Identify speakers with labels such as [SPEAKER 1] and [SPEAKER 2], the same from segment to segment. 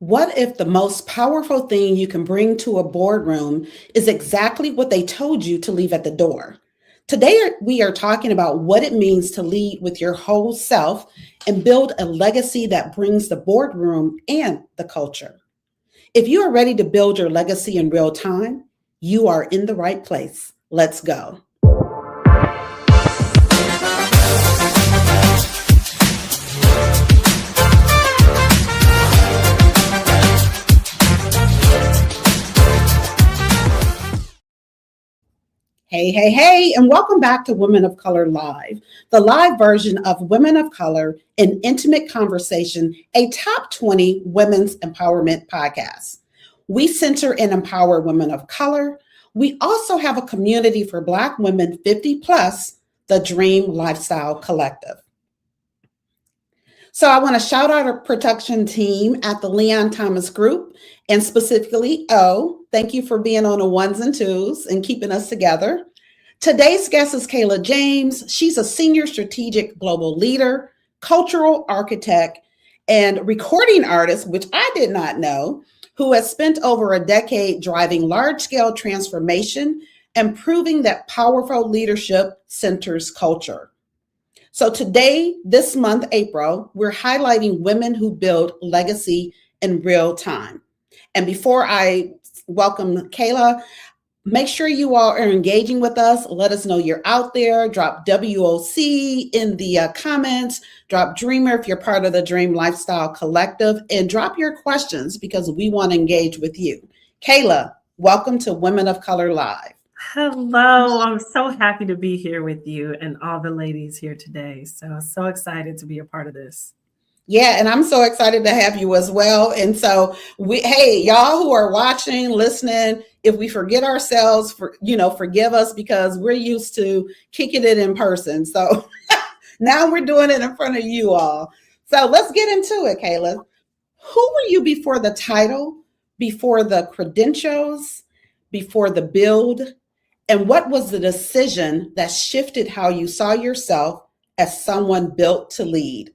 [SPEAKER 1] What if the most powerful thing you can bring to a boardroom is exactly what they told you to leave at the door? Today, we are talking about what it means to lead with your whole self and build a legacy that brings the boardroom and the culture. If you are ready to build your legacy in real time, you are in the right place. Let's go. Hey, and welcome back to Women of Color Live, the live version of Women of Color, an intimate conversation, a top 20 women's empowerment podcast. We center and empower women of color. We also have a community for Black women 50 plus, the Dream Lifestyle Collective. So I want to shout out our production team at the Leon Thomas Group and specifically thank you for being on the ones and twos and keeping us together. Today's guest is Kayla James. She's a senior strategic global leader, cultural architect, and recording artist, which I did not know, who has spent over a decade driving large-scale transformation and proving that powerful leadership centers culture. So today, this month, April, we're highlighting women who build legacy in real time. And before I welcome Kayla, make sure you all are engaging with us. Let us know you're out there. Drop WOC in the comments. Drop Dreamer if you're part of the Dream Lifestyle Collective. And drop your questions because we want to engage with you. Kayla, welcome to Women of Color Live.
[SPEAKER 2] Hello, I'm so happy to be here with you and all the ladies here today. So excited to be a part of this.
[SPEAKER 1] Yeah, and I'm so excited to have you as well. And so hey, y'all who are watching, listening, if we forget ourselves, forgive us because we're used to kicking it in person. So now we're doing it in front of you all. So let's get into it, Kayla. Who were you before the title, before the credentials, before the build? And what was the decision that shifted how you saw yourself as someone built to lead?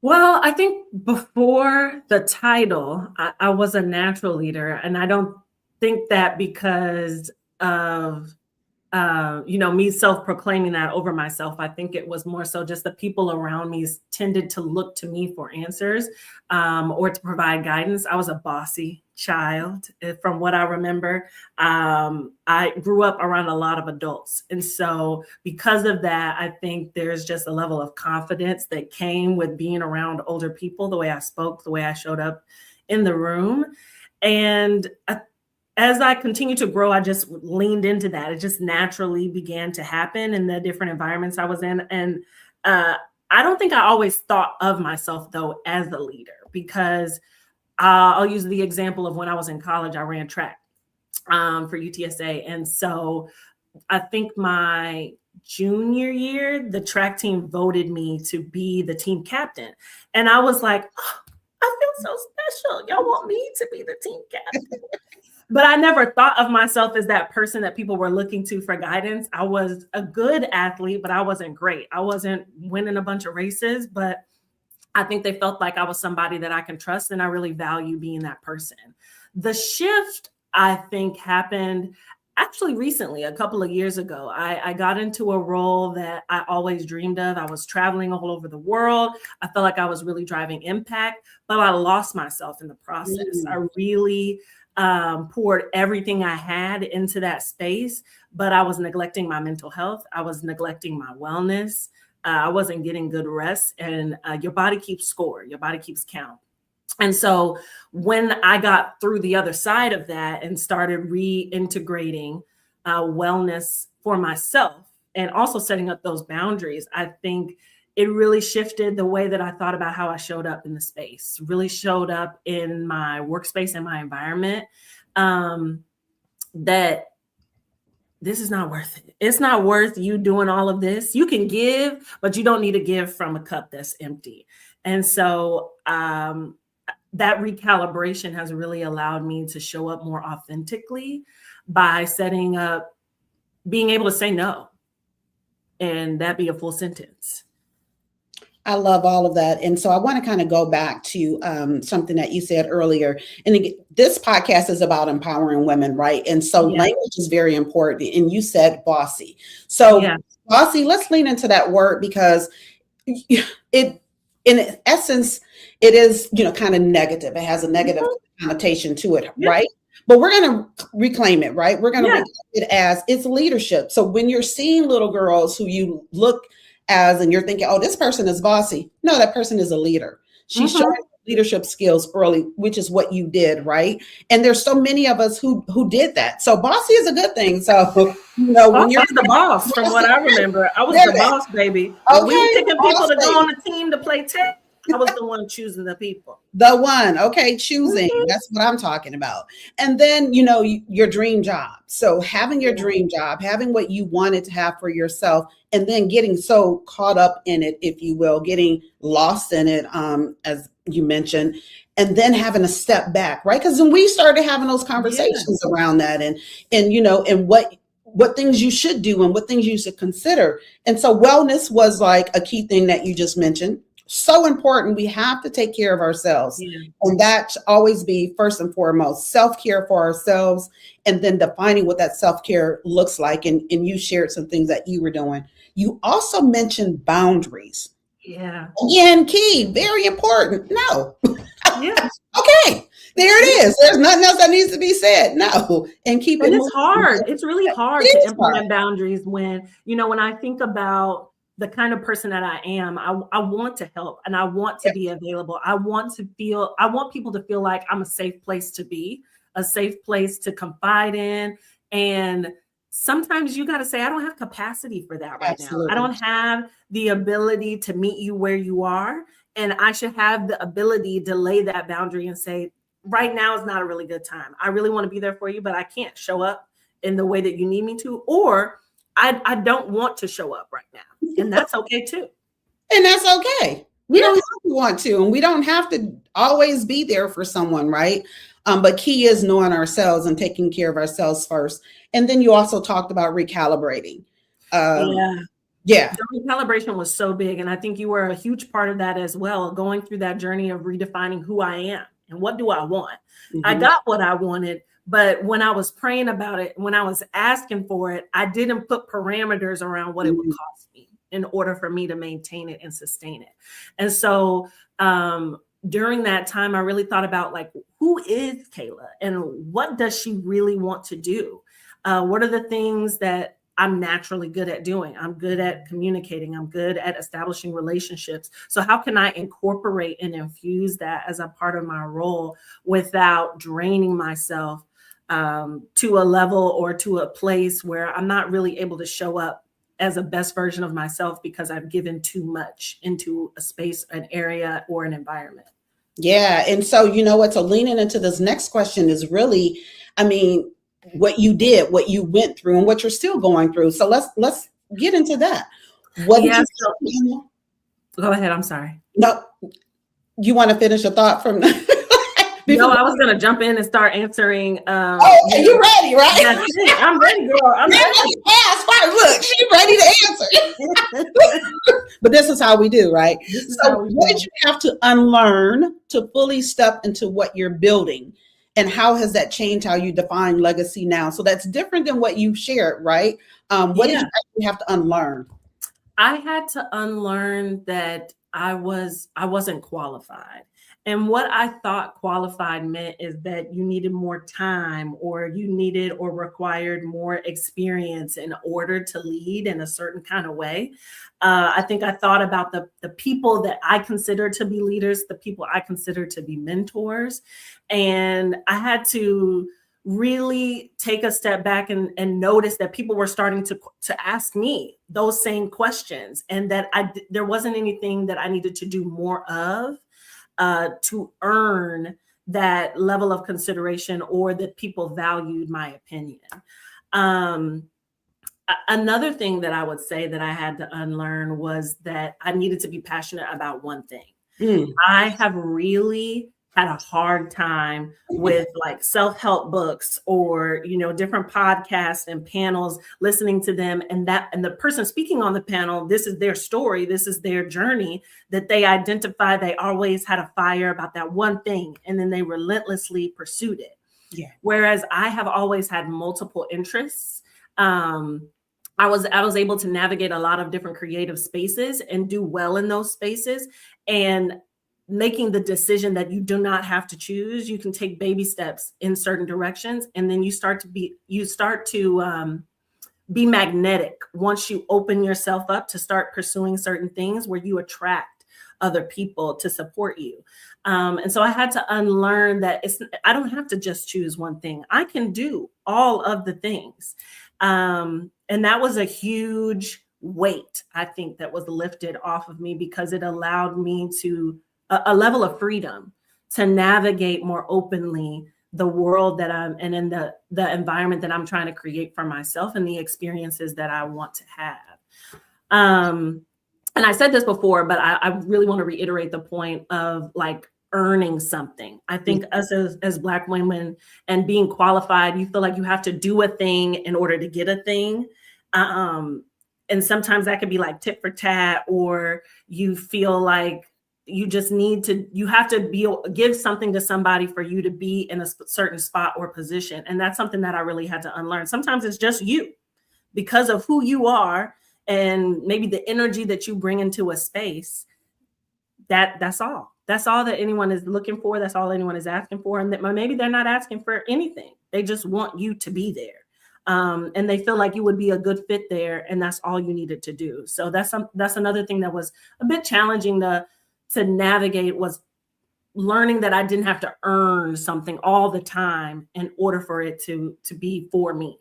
[SPEAKER 2] Well, I think before the title, I was a natural leader. And I don't think that because of me self-proclaiming that over myself. I think it was more so just the people around me tended to look to me for answers or to provide guidance. I was a bossy child, from what I remember. I grew up around a lot of adults. And so because of that, I think there's just a level of confidence that came with being around older people, the way I spoke, the way I showed up in the room. And as I continued to grow, I just leaned into that. It just naturally began to happen in the different environments I was in. And I don't think I always thought of myself, though, as a leader, because I'll use the example of when I was in college, I ran track for UTSA. And so I think my junior year, the track team voted me to be the team captain. And I was like, oh, I feel so special. Y'all want me to be the team captain. But I never thought of myself as that person that people were looking to for guidance. I was a good athlete, but I wasn't great. I wasn't winning a bunch of races, but I think they felt like I was somebody that I can trust, and I really value being that person. The shift, I think, happened actually recently, a couple of years ago. I got into a role that I always dreamed of. I was traveling all over the world. I felt like I was really driving impact, but I lost myself in the process. I really poured everything I had into that space, but I was neglecting my mental health. I was neglecting my wellness. I wasn't getting good rest, and your body keeps score. Your body keeps count. And so when I got through the other side of that and started reintegrating wellness for myself and also setting up those boundaries, I think it really shifted the way that I thought about how I showed up in the space, really showed up in my workspace and my environment, that this is not worth it. It's not worth you doing all of this. You can give, but you don't need to give from a cup that's empty. And so that recalibration has really allowed me to show up more authentically by setting up, being able to say no, and that be a full sentence.
[SPEAKER 1] I love all of that. And so I want to kind of go back to something that you said earlier. And again, this podcast is about empowering women, right? And so
[SPEAKER 2] Yeah.
[SPEAKER 1] language is very important. And you said bossy. So
[SPEAKER 2] Yeah.
[SPEAKER 1] bossy, let's lean into that word because it, in essence, it is, kind of negative. It has a negative connotation to it,
[SPEAKER 2] Yeah.
[SPEAKER 1] right? But we're going to reclaim it, right? We're going to
[SPEAKER 2] Yeah.
[SPEAKER 1] reclaim it as it's leadership. So when you're seeing little girls who you look as and you're thinking, oh, this person is bossy. No, that person is a leader. She's showing leadership skills early, which is what you did, right? And there's so many of us who did that. So bossy is a good thing. So when you're
[SPEAKER 2] the boss, from what I remember, I was the boss, baby. When we were picking people to go on the team to play tag, I was the one choosing the people.
[SPEAKER 1] The one, okay, choosing. That's what I'm talking about. And then, your dream job. So having your dream job, having what you wanted to have for yourself, and then getting so caught up in it, if you will, getting lost in it, as you mentioned, and then having a step back, right? Because when we started having those conversations around that and what things you should do and what things you should consider. And so wellness was like a key thing that you just mentioned. So important. We have to take care of ourselves. And that should always be first and foremost, self-care for ourselves, and then defining what that self-care looks like. And you shared some things that you were doing. You also mentioned boundaries.
[SPEAKER 2] Yeah.
[SPEAKER 1] Again, key, very important. No.
[SPEAKER 2] Yeah.
[SPEAKER 1] Okay. There it is. There's nothing else that needs to be said. No. And keep it.
[SPEAKER 2] And it's hard. It's really hard to implement boundaries when I think about the kind of person that I am. I want to help and I want to be available. I want people to feel like I'm a safe place to be, a safe place to confide in. And sometimes you got to say, I don't have capacity for that right now. I don't have the ability to meet you where you are. And I should have the ability to lay that boundary and say, right now is not a really good time. I really want to be there for you, but I can't show up in the way that you need me to, or I don't want to show up right now. And that's okay too.
[SPEAKER 1] And that's okay. We don't have to want to, and we don't have to always be there for someone, right? But key is knowing ourselves and taking care of ourselves first. And then you also talked about recalibrating.
[SPEAKER 2] The recalibration was so big. And I think you were a huge part of that as well, going through that journey of redefining who I am and what do I want. I got what I wanted, but when I was praying about it, when I was asking for it, I didn't put parameters around what it would cost me in order for me to maintain it and sustain it. And so during that time, I really thought about like, who is Kayla and what does she really want to do? What are the things that I'm naturally good at doing? I'm good at communicating. I'm good at establishing relationships. So how can I incorporate and infuse that as a part of my role without draining myself to a level or to a place where I'm not really able to show up as a best version of myself because I've given too much into a space, an area, or an environment?
[SPEAKER 1] Yeah. And so, so leaning into this next question is really, what you did, what you went through, and what you're still going through. So let's get into that. What did you
[SPEAKER 2] go ahead. I'm sorry.
[SPEAKER 1] No, you want to finish a thought from
[SPEAKER 2] No, I was going to jump in and start answering.
[SPEAKER 1] You're ready, right?
[SPEAKER 2] I'm ready, girl. I'm ready.
[SPEAKER 1] Look, she's ready to answer. But this is how we do, right? So what did you have to unlearn to fully step into what you're building? And how has that changed how you define legacy now? So that's different than what you shared, right? What did you actually have to unlearn?
[SPEAKER 2] I had to unlearn that I wasn't qualified. And what I thought qualified meant is that you needed more time or you needed or required more experience in order to lead in a certain kind of way. I think I thought about the people that I consider to be leaders, the people I consider to be mentors. And I had to really take a step back and notice that people were starting to ask me those same questions and that there wasn't anything that I needed to do more of to earn that level of consideration or that people valued my opinion. Another thing that I would say that I had to unlearn was that I needed to be passionate about one thing. I have really had a hard time with like self-help books or, different podcasts and panels, listening to them, and the person speaking on the panel, this is their story, this is their journey, that they identify they always had a fire about that one thing, and then they relentlessly pursued it.
[SPEAKER 1] Yeah.
[SPEAKER 2] Whereas I have always had multiple interests. I was able to navigate a lot of different creative spaces and do well in those spaces, and making the decision that you do not have to choose. You can take baby steps in certain directions, and then you start to be magnetic once you open yourself up to start pursuing certain things, where you attract other people to support you. And so I had to unlearn that I don't have to just choose one thing. I can do all of the things. And that was a huge weight, I think, that was lifted off of me, because it allowed me to a level of freedom to navigate more openly the world that I'm and in the environment that I'm trying to create for myself, and the experiences that I want to have. And I said this before, but I really want to reiterate the point of like earning something. I think us as Black women and being qualified, you feel like you have to do a thing in order to get a thing. And sometimes that could be like tit for tat, or you feel like you just you have to give something to somebody for you to be in a certain spot or position. And that's something that I really had to unlearn. Sometimes it's just you, because of who you are and maybe the energy that you bring into a space. That's all that anyone is looking for. That's all anyone is asking for. And that maybe they're not asking for anything. They just want you to be there. And they feel like you would be a good fit there. And that's all you needed to do. So that's another thing that was a bit challenging to navigate, was learning that I didn't have to earn something all the time in order for it to be for me.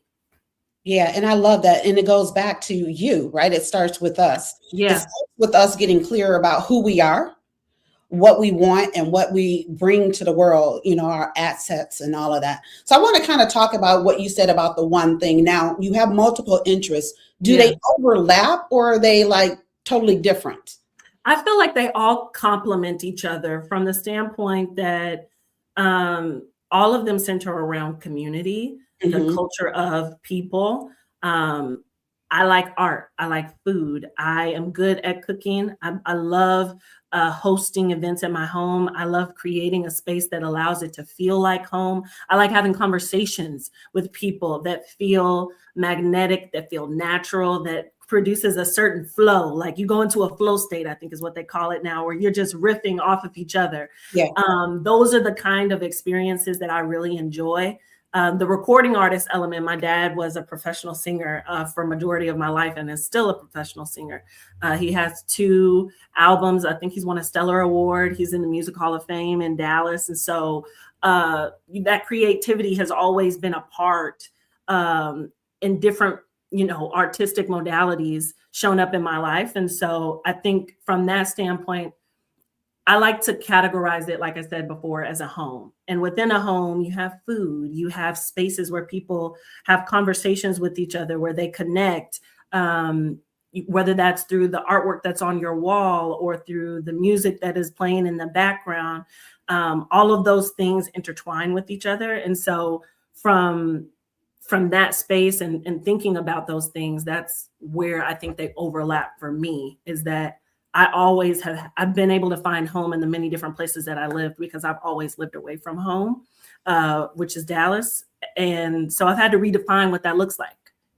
[SPEAKER 1] Yeah. And I love that. And it goes back to you, right? It starts with us.
[SPEAKER 2] Yeah.
[SPEAKER 1] It starts with us getting clear about who we are, what we want, and what we bring to the world, our assets and all of that. So I want to kind of talk about what you said about the one thing. Now, you have multiple interests. Do they overlap, or are they like totally different?
[SPEAKER 2] I feel like they all complement each other, from the standpoint that all of them center around community, the culture of people. I like art. I like food. I am good at cooking. I love hosting events in my home. I love creating a space that allows it to feel like home. I like having conversations with people that feel magnetic, that feel natural, that produces a certain flow. Like you go into a flow state, I think is what they call it now, where you're just riffing off of each other.
[SPEAKER 1] Yeah.
[SPEAKER 2] Those are the kind of experiences that I really enjoy. The recording artist element, my dad was a professional singer for a majority of my life, and is still a professional singer. He has 2 albums. I think he's won a Stellar Award. He's in the Music Hall of Fame in Dallas. And so that creativity has always been a part in different artistic modalities shown up in my life. And so I think from that standpoint, I like to categorize it, like I said before, as a home. And within a home, you have food, you have spaces where people have conversations with each other, where they connect, whether that's through the artwork that's on your wall or through the music that is playing in the background. All of those things intertwine with each other. And so from that space and thinking about those things, that's where I think they overlap for me, is that I've been able to find home in the many different places that I lived, because I've always lived away from home, which is Dallas. And so I've had to redefine what that looks like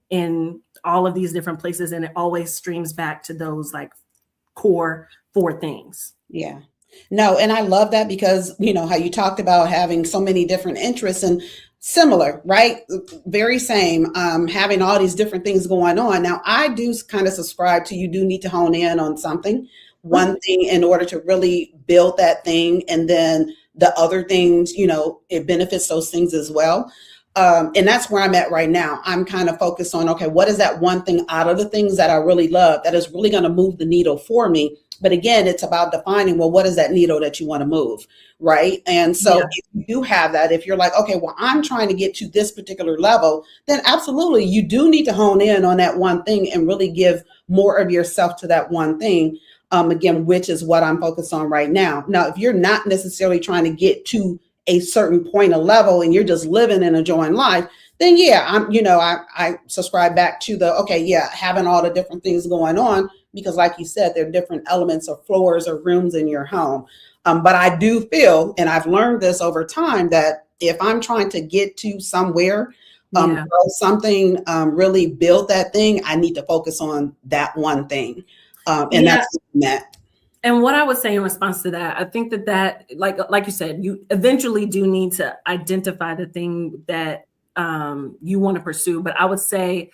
[SPEAKER 2] in all of these different places. And it always streams back to those like core 4 things.
[SPEAKER 1] Yeah. No, and I love that, because how you talked about having so many different interests, and similar, right? Very same, having all these different things going on. Now, I do kind of subscribe to, you do need to hone in on something, one thing, in order to really build that thing. And then the other things, it benefits those things as well. And that's where I'm at right now. I'm kind of focused on, okay, what is that one thing out of the things that I really love that is really going to move the needle for me? But again, it's about defining, well, what is that needle that you want to move, right? And so if you do have that, if you're like, okay, well, I'm trying to get to this particular level, then absolutely, you do need to hone in on that one thing and really give more of yourself to that one thing. again, which is what I'm focused on right now. Now, if you're not necessarily trying to get to a certain point of level and you're just living and enjoying life, then yeah, I subscribe back to the, okay, yeah, having all the different things going on, because like you said, there are different elements or floors or rooms in your home. But I do feel, and I've learned this over time, that if I'm trying to get to somewhere, grow something, really build that thing, I need to focus on that one thing. And
[SPEAKER 2] Yeah.
[SPEAKER 1] that's that.
[SPEAKER 2] And what I would say in response to that, I think that like you said, you eventually do need to identify the thing that you want to pursue. But I would say,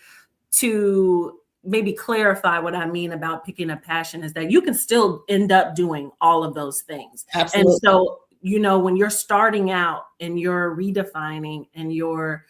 [SPEAKER 2] to maybe clarify what I mean about picking a passion, is that you can still end up doing all of those things.
[SPEAKER 1] Absolutely.
[SPEAKER 2] And so, when you're starting out and you're redefining and you're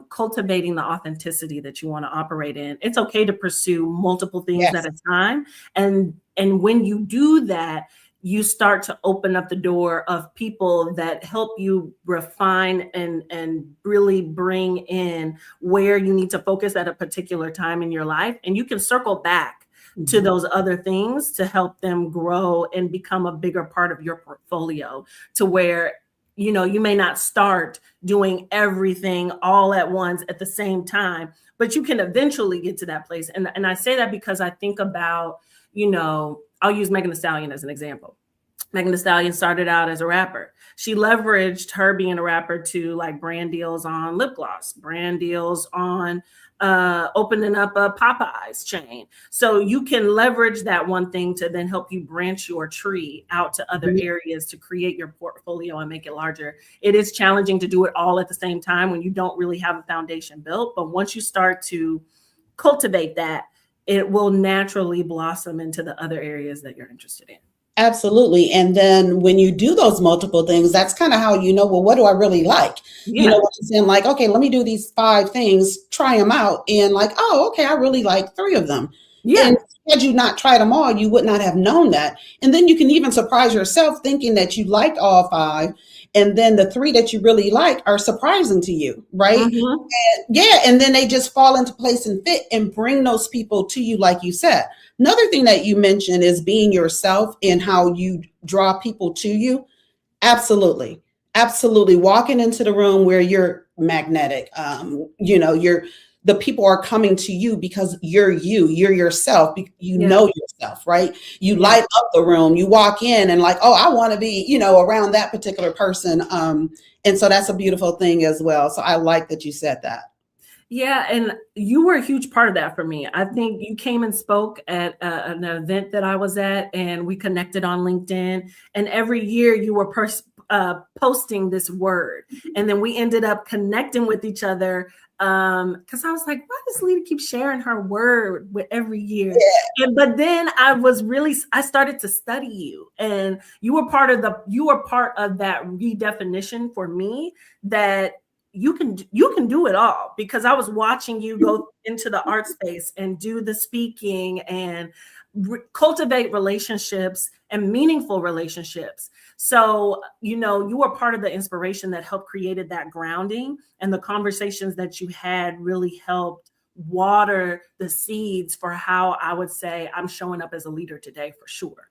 [SPEAKER 2] cultivating the authenticity that you want to operate in, it's okay to pursue multiple things
[SPEAKER 1] Yes.
[SPEAKER 2] at a time. And when you do that, you start to open up the door of people that help you refine and really bring in where you need to focus at a particular time in your life. And you can circle back to those other things to help them grow and become a bigger part of your portfolio, to where you may not start doing everything all at once at the same time, but you can eventually get to that place. And I say that because I think about, I'll use Megan Thee Stallion as an example. Megan Thee Stallion started out as a rapper. She leveraged her being a rapper to like brand deals on lip gloss, brand deals on opening up a Popeyes chain. So you can leverage that one thing to then help you branch your tree out to other areas to create your portfolio and make it larger. It is challenging to do it all at the same time when you don't really have a foundation built. But once you start to cultivate that, it will naturally blossom into the other areas that you're interested in.
[SPEAKER 1] Absolutely. And then when you do those multiple things, that's kind of how well, what do I really like?
[SPEAKER 2] Yeah.
[SPEAKER 1] You know what I'm saying? Like, okay, let me do these 5 things, try them out. And like, oh, okay, I really like 3 of them.
[SPEAKER 2] Yeah.
[SPEAKER 1] And had you not tried them all, you would not have known that. And then you can even surprise yourself thinking that you liked all 5. And then the 3 that you really like are surprising to you, right?
[SPEAKER 2] Mm-hmm.
[SPEAKER 1] And then they just fall into place and fit and bring those people to you, like you said. Another thing that you mentioned is being yourself and how you draw people to you. Absolutely. Absolutely. Walking into the room where you're magnetic, the people are coming to you because you're yourself, know yourself, right? You light up the room, you walk in and like, oh, I want to be, around that particular person. And so that's a beautiful thing as well. So I like that you said that.
[SPEAKER 2] Yeah, and you were a huge part of that for me. I think you came and spoke at an event that I was at, and we connected on LinkedIn. And every year you were posting this word, and then we ended up connecting with each other because I was like, why does Lita keep sharing her word with every year? Yeah. But then I started to study you, and you were part of that redefinition for me that you can do it all, because I was watching you go into the art space and do the speaking and cultivate relationships and meaningful relationships. So, you were part of the inspiration that helped created that grounding, and the conversations that you had really helped water the seeds for how I would say I'm showing up as a leader today, for sure.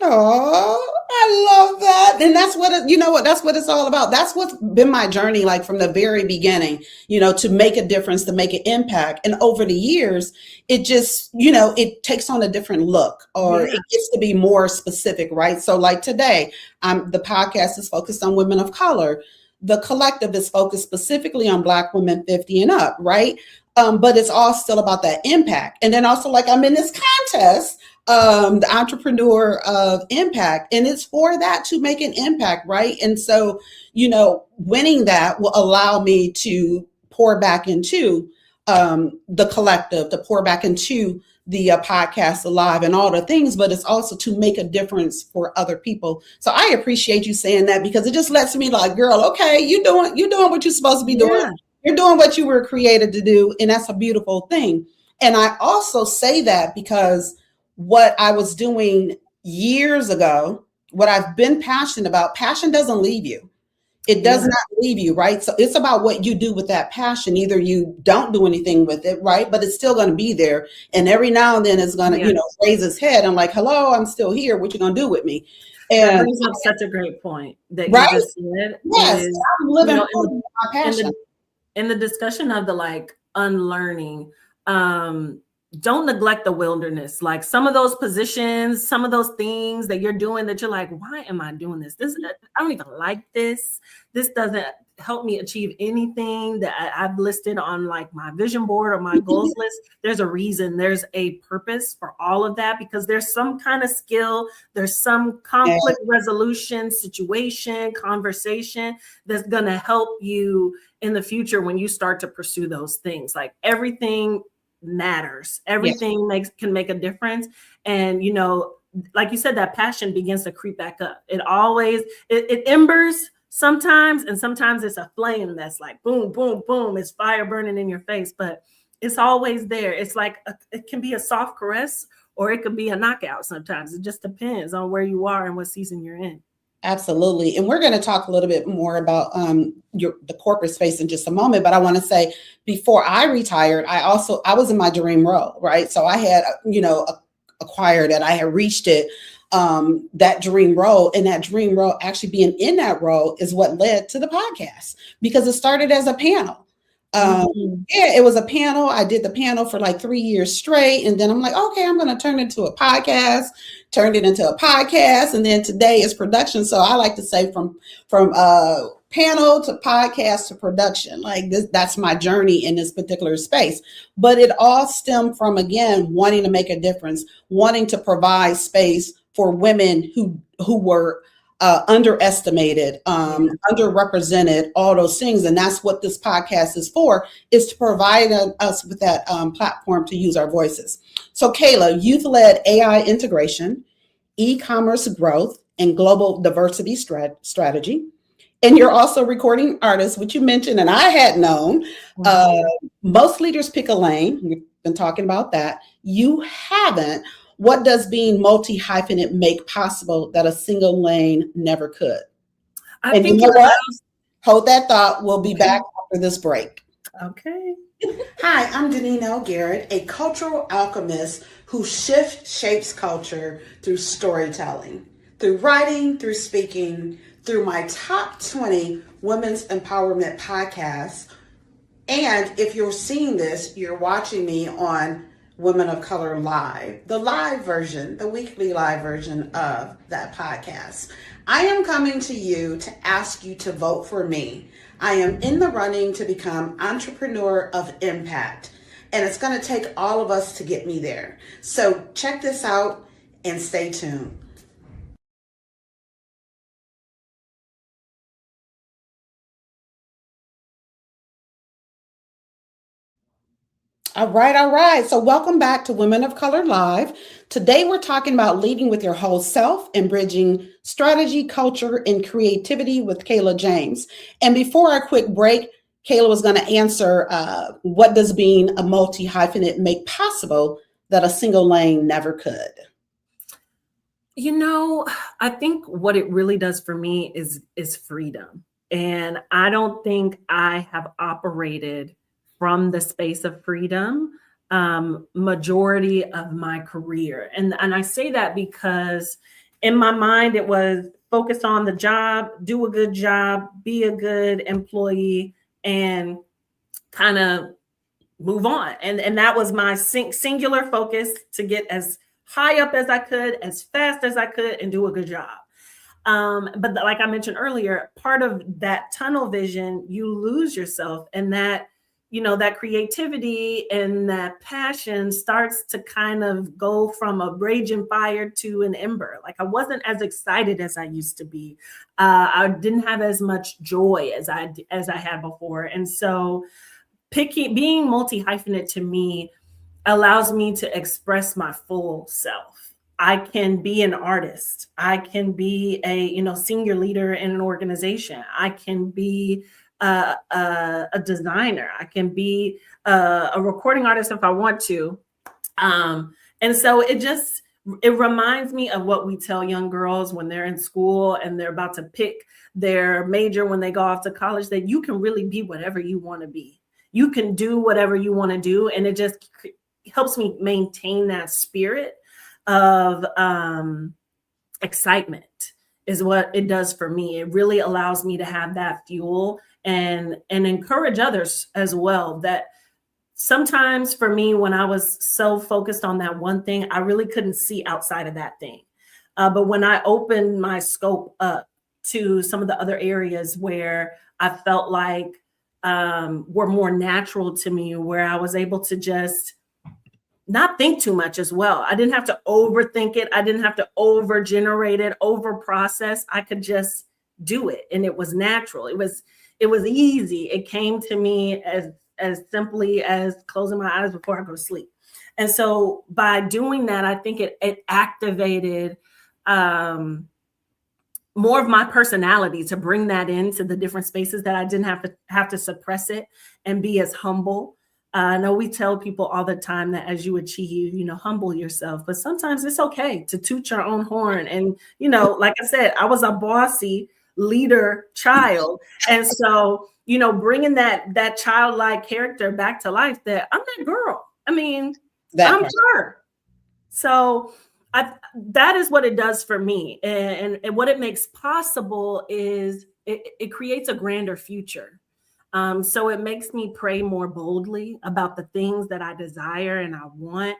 [SPEAKER 1] Oh, I love that. And that's that's what it's all about. That's what's been my journey, like from the very beginning, to make a difference, to make an impact. And over the years, it just, it takes on a different look, or it gets to be more specific, right? So like today, the podcast is focused on women of color. The collective is focused specifically on Black women 50 and up, right? But it's all still about that impact. And then also, like, I'm in this contest, the Entrepreneur of Impact, and it's for that, to make an impact, right? And so, winning that will allow me to pour back into the collective, to pour back into the podcast Alive and all the things, but it's also to make a difference for other people. So I appreciate you saying that, because it just lets me like, girl, okay, you're doing what you're supposed to be doing. You're doing what you were created to do. And that's a beautiful thing. And I also say that because what I was doing years ago, what I've been passionate about, passion doesn't leave you. It does
[SPEAKER 2] Yeah.
[SPEAKER 1] not leave you, right? So it's about what you do with that passion. Either you don't do anything with it, right? But it's still going to be there. And every now and then it's going to,
[SPEAKER 2] Yeah.
[SPEAKER 1] raise its head. I'm like, hello, I'm still here. What you going to do with me?
[SPEAKER 2] That
[SPEAKER 1] And
[SPEAKER 2] brings up such a great point that you
[SPEAKER 1] right?
[SPEAKER 2] just said
[SPEAKER 1] Yes,
[SPEAKER 2] is,
[SPEAKER 1] I'm
[SPEAKER 2] you
[SPEAKER 1] living
[SPEAKER 2] know,
[SPEAKER 1] proof of my
[SPEAKER 2] in
[SPEAKER 1] passion.
[SPEAKER 2] the in the discussion of the like unlearning, um don't neglect the wilderness. Like some of those positions, some of those things that you're doing that you're like, why am I doing this, I don't even like this doesn't help me achieve anything that I've listed on like my vision board or my goals list. There's a reason, there's a purpose for all of that, because there's some kind of skill, there's some
[SPEAKER 1] Yeah,
[SPEAKER 2] conflict resolution situation, conversation that's going to help you in the future when you start to pursue those things. Like everything matters,
[SPEAKER 1] yeah,
[SPEAKER 2] everything can make a difference. And like you said, that passion begins to creep back up. It embers sometimes, and sometimes it's a flame that's like boom, boom, boom, it's fire burning in your face, but it's always there. It's like it can be a soft caress or it could be a knockout. Sometimes it just depends on where you are and what season you're in.
[SPEAKER 1] absolutely. And we're going to talk a little bit more about the corporate space in just a moment. But I want to say, before I retired, I was in my dream role, right? So I had, acquired it. I had reached it, that dream role, and that dream role, actually being in that role, is what led to the podcast, because it started as a panel.
[SPEAKER 2] Mhm.
[SPEAKER 1] Yeah, it was a panel. I did the panel for like 3 years straight. And then I'm like, okay, I'm going to turn it into a podcast, turned it into a podcast. And then today is production. So I like to say from panel to podcast to production, like this, that's my journey in this particular space. But it all stemmed from, again, wanting to make a difference, wanting to provide space for women who were underestimated,
[SPEAKER 2] Yeah.
[SPEAKER 1] underrepresented, all those things. And that's what this podcast is for, is to provide us with that platform to use our voices. So Kayla, you've led AI integration, e-commerce growth, and global diversity strategy. And you're also a recording artist, which you mentioned, and I had known. Uh,
[SPEAKER 2] Mhm.
[SPEAKER 1] Most leaders pick a lane. We've been talking about that. You haven't. What does being multi-hyphenate make possible that a single lane never could?
[SPEAKER 2] I
[SPEAKER 1] And you
[SPEAKER 2] think
[SPEAKER 1] know
[SPEAKER 2] it
[SPEAKER 1] what?
[SPEAKER 2] allows.
[SPEAKER 1] Hold that thought. We'll be
[SPEAKER 2] Okay.
[SPEAKER 1] back after this break.
[SPEAKER 2] Okay.
[SPEAKER 1] Hi, I'm Deneen Garrett, a cultural alchemist who shapes culture through storytelling, through writing, through speaking, through my top 20 women's empowerment podcasts. And if you're seeing this, you're watching me on Women of Color Live, the live version, the weekly live version of that podcast. I am coming to you to ask you to vote for me. I am in the running to become Entrepreneur of Impact, and it's going to take all of us to get me there. So check this out and stay tuned. All right, all right. So, welcome back to Women of Color Live. Today, we're talking about leading with your whole self and bridging strategy, culture, and creativity with Kayla James. And before our quick break, Kayla was going to answer what does being a multi hyphenate make possible that a single lane never could?
[SPEAKER 2] I think what it really does for me is freedom. And I don't think I have operated from the space of freedom majority of my career. And I say that because in my mind it was focused on the job, do a good job, be a good employee, and kind of move on. And that was my singular focus, to get as high up as I could, as fast as I could, and do a good job. But like I mentioned earlier, part of that tunnel vision, you lose yourself, and that creativity and that passion starts to kind of go from a raging fire to an ember. Like I wasn't as excited as I used to be. I didn't have as much joy as I had before, and so being multi-hyphenate to me allows me to express my full self. I can be an artist. I can be a senior leader in an organization. I can be a designer. I can be a recording artist if I want to. And so it just it reminds me of what we tell young girls when they're in school and they're about to pick their major when they go off to college, that you can really be whatever you want to be. You can do whatever you want to do. And it just helps me maintain that spirit of excitement is what it does for me. It really allows me to have that fuel and encourage others as well. That sometimes for me, when I was so focused on that one thing, I really couldn't see outside of that thing. But when I opened my scope up to some of the other areas where I felt like were more natural to me, where I was able to just not think too much as well. I didn't have to overthink it. I didn't have to over generate it, over process. I could just do it. And it was natural. It was easy. It came to me as simply as closing my eyes before I go to sleep. And so by doing that, I think it activated more of my personality to bring that into the different spaces that I didn't have to suppress it and be as humble. I know we tell people all the time that as you achieve, humble yourself, but sometimes it's okay to toot your own horn. And, like I said, I was a bossy leader child. And so, bringing that childlike character back to life, that I'm that girl. I mean, I'm her. So that is what it does for me. And what it makes possible is it creates a grander future. So it makes me pray more boldly about the things that I desire and I want.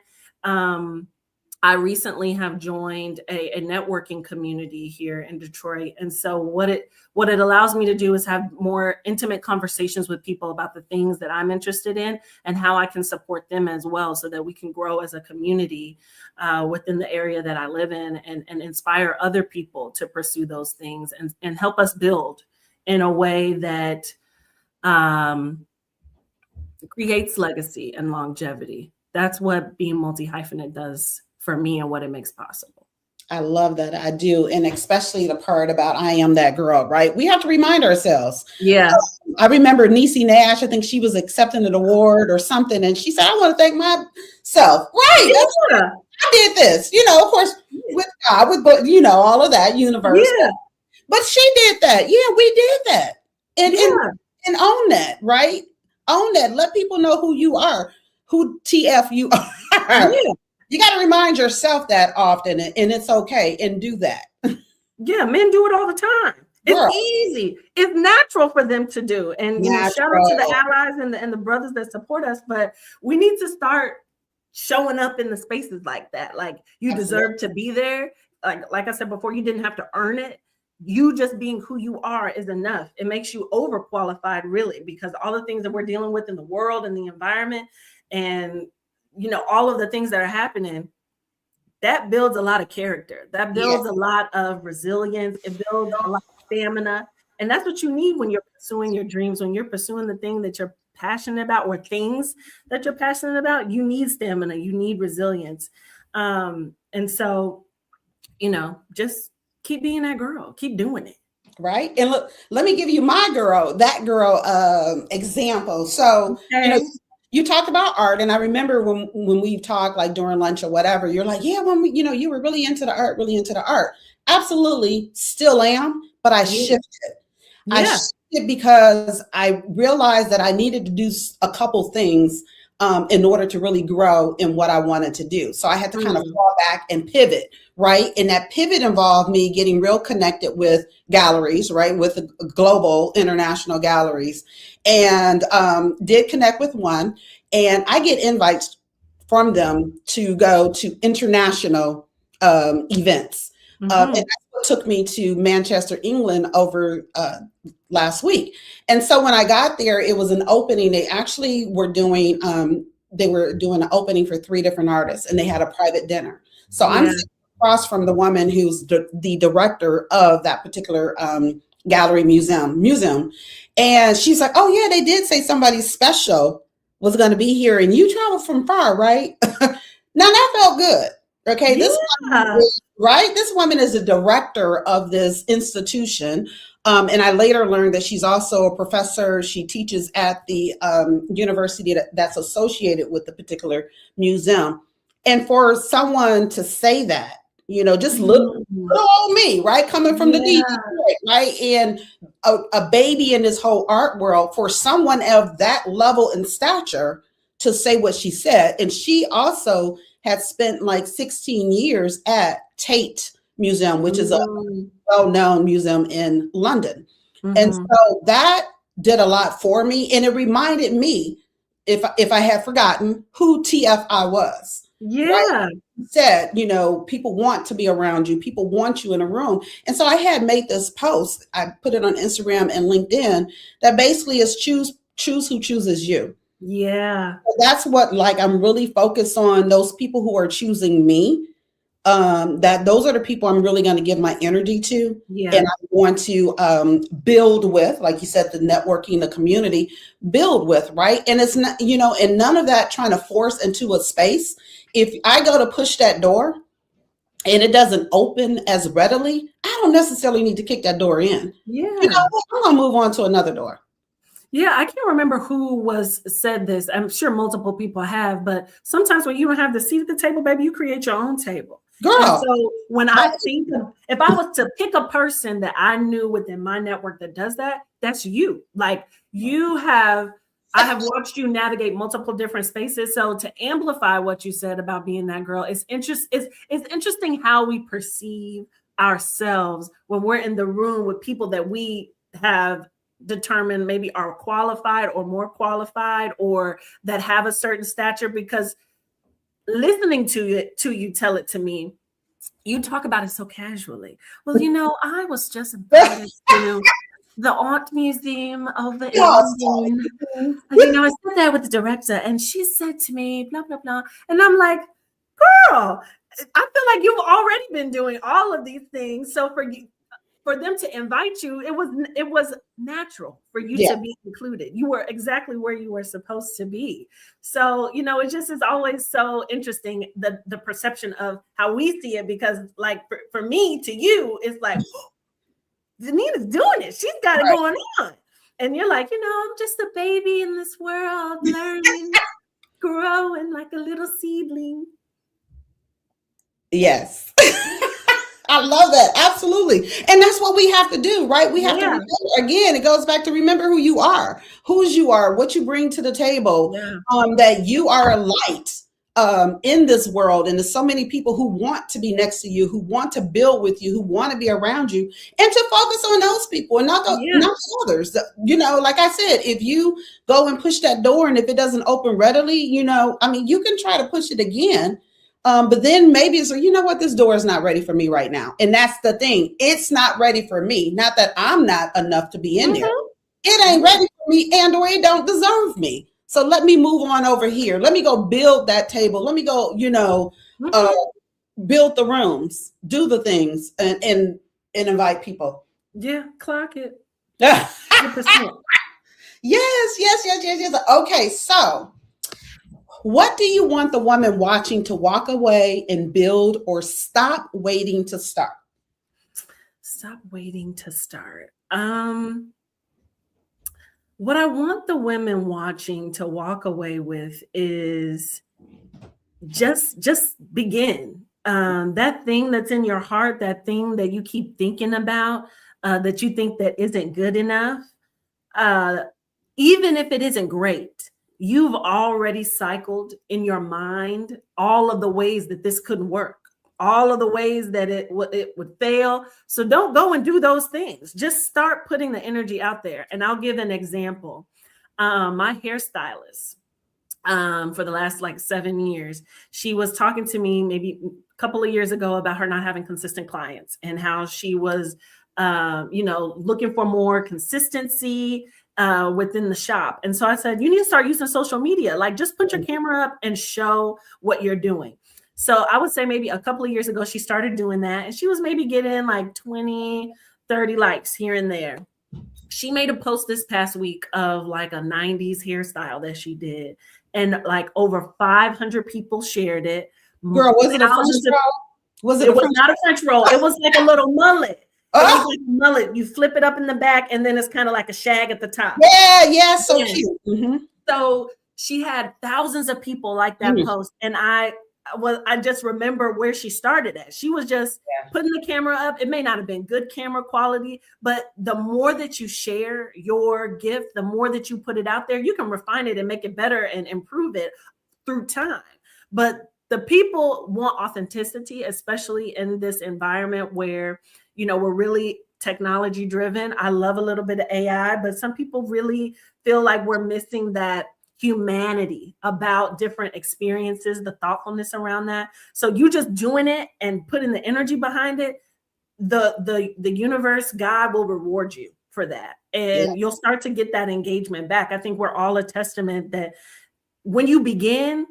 [SPEAKER 2] I recently have joined a networking community here in Detroit. And so what it allows me to do is have more intimate conversations with people about the things that I'm interested in and how I can support them as well, so that we can grow as a community within the area that I live in, and inspire other people to pursue those things and help us build in a way that creates legacy and longevity. That's what being multi-hyphenate does for me and what it makes possible.
[SPEAKER 1] I love that. I do. And especially the part about I am that girl, right? We have to remind ourselves.
[SPEAKER 2] Yeah.
[SPEAKER 1] I remember Niecy Nash, I think she was accepting an award or something. And she said, I want to thank myself. Right.
[SPEAKER 2] Yeah.
[SPEAKER 1] I did this, of course, with God, with, all of that universe.
[SPEAKER 2] Yeah.
[SPEAKER 1] But she did that. Yeah, we did that. And own that, right? Own that. Let people know who you are, who TF you are. Yeah. You got to remind yourself that often, and it's okay, and do that.
[SPEAKER 2] Yeah, men do it all the time. It's easy. It's natural for them to do. And shout out to the allies and the brothers that support us, but we need to start showing up in the spaces like that. Like, you deserve to be there. Like I said before, you didn't have to earn it. You just being who you are is enough. It makes you overqualified, really, because all the things that we're dealing with in the world and the environment and all of the things that are happening, that builds a lot of character. That builds a lot of resilience. It builds a lot of stamina. And that's what you need when you're pursuing your dreams, when you're pursuing the thing that you're passionate about, or things that you're passionate about. You need stamina. You need resilience. And so, just keep being that girl. Keep doing it.
[SPEAKER 1] Right. And look, let me give you that girl example. So, you talked about art, and I remember when we talked, like during lunch or whatever, you're like, yeah, when you were really into the art. Absolutely, still am, but I shifted. Yeah. I shifted because I realized that I needed to do a couple things in order to really grow in what I wanted to do. So I had to kind of fall back and pivot, right? And that pivot involved me getting real connected with galleries, right? With the global international galleries, and did connect with one. And I get invites from them to go to international events. And that's what took me to Manchester, England over last week. And so when I got there, it was an opening. They actually were doing an opening for 3 different artists, and they had a private dinner. So I'm sitting across from the woman who's the director of that particular gallery museum. And she's like, oh yeah, they did say somebody special was going to be here, and you traveled from far, right? Now that felt good. Okay. This woman is the director of this institution. And I later learned that she's also a professor. She teaches at the university that's associated with the particular museum. And for someone to say that, just little old me, right? Coming from the Detroit, right? And a baby in this whole art world, for someone of that level and stature to say what she said. And she also had spent like 16 years at Tate Museum, which is a well-known museum in London. And so that did a lot for me. And it reminded me, if I had forgotten, who TFI was.
[SPEAKER 2] Yeah.
[SPEAKER 1] Right? Said, people want to be around you. People want you in a room. And so I had made this post. I put it on Instagram and LinkedIn that basically is choose who chooses you.
[SPEAKER 2] Yeah.
[SPEAKER 1] So that's what, like, I'm really focused on, those people who are choosing me. That those are the people I'm really going to give my energy to.
[SPEAKER 2] Yeah.
[SPEAKER 1] And I want to build with, like you said, the networking, the community, build with, right? And it's not, and none of that trying to force into a space. If I go to push that door and it doesn't open as readily, I don't necessarily need to kick that door in.
[SPEAKER 2] Yeah.
[SPEAKER 1] I'm going to move on to another door.
[SPEAKER 2] Yeah, I can't remember who said this. I'm sure multiple people have, but sometimes when you don't have the seat at the table, baby, you create your own table.
[SPEAKER 1] Girl.
[SPEAKER 2] And so when I think if I was to pick a person that I knew within my network that does that, that's you. Like I have watched you navigate multiple different spaces. So to amplify what you said about being that girl, it's interesting how we perceive ourselves when we're in the room with people that we have determined maybe are qualified or more qualified or that have a certain stature, because listening to you tell it to me, you talk about it so casually. Well, I was just invited to the art museum over in London. I sat there with the director and she said to me, blah, blah, blah. And I'm like, girl, I feel like you've already been doing all of these things. So for them to invite you, it was natural for you to be included. You were exactly where you were supposed to be. So, it just is always so interesting, the perception of how we see it, because like for me to you, it's like, Danita's doing it. She's got it going on. And you're like, I'm just a baby in this world, learning, growing like a little seedling.
[SPEAKER 1] Yes. I love that. Absolutely. And that's what we have to do, right? We have to remember, again, it goes back to remember who you are, what you bring to the table, that you are a light in this world. And there's so many people who want to be next to you, who want to build with you, who want to be around you, and to focus on those people and not the others. Like I said, if you go and push that door and if it doesn't open readily, you can try to push it again. But then maybe it's, this door is not ready for me right now. And that's the thing. It's not ready for me. Not that I'm not enough to be in there. It ain't ready for me, or it don't deserve me. So let me move on over here. Let me go build that table. Let me go, build the rooms, do the things and invite people.
[SPEAKER 2] Yeah, clock it.
[SPEAKER 1] 100%. Yes. Okay, so what do you want the woman watching to walk away and build, or stop waiting to start?
[SPEAKER 2] Stop waiting to start. What I want the women watching to walk away with is just begin. That thing that's in your heart, that thing that you keep thinking about, that you think that isn't good enough, even if it isn't great. You've already cycled in your mind all of the ways that this couldn't work, all of the ways that it would fail. So don't go and do those things. Just start putting the energy out there. And I'll give an example. My hairstylist, for the last 7 years, she was talking to me maybe a couple of years ago about her not having consistent clients and how she was, looking for more consistency within the shop. And so I said, you need to start using social media. Just put your camera up and show what you're doing. So I would say maybe a couple of years ago, she started doing that. And she was maybe getting 20, 30 likes here and there. She made a post this past week of a 90s hairstyle that she did. And over 500 people shared it.
[SPEAKER 1] Girl, was it a French roll?
[SPEAKER 2] It was not a French roll. It was like a little mullet. Mullet. You flip it up in the back, and then it's kind of like a shag at the top.
[SPEAKER 1] Yeah, so cute.
[SPEAKER 2] So she had thousands of people like that post, and I I just remember where she started at. She was just putting the camera up. It may not have been good camera quality, but the more that you share your gift, the more that you put it out there, you can refine it and make it better and improve it through time. But the people want authenticity, especially in this environment where, we're really technology driven. I love a little bit of AI, but some people really feel like we're missing that humanity about different experiences, the thoughtfulness around that. So you just doing it and putting the energy behind it, the universe, God will reward you for that. And you'll start to get that engagement back. I think we're all a testament that when you begin,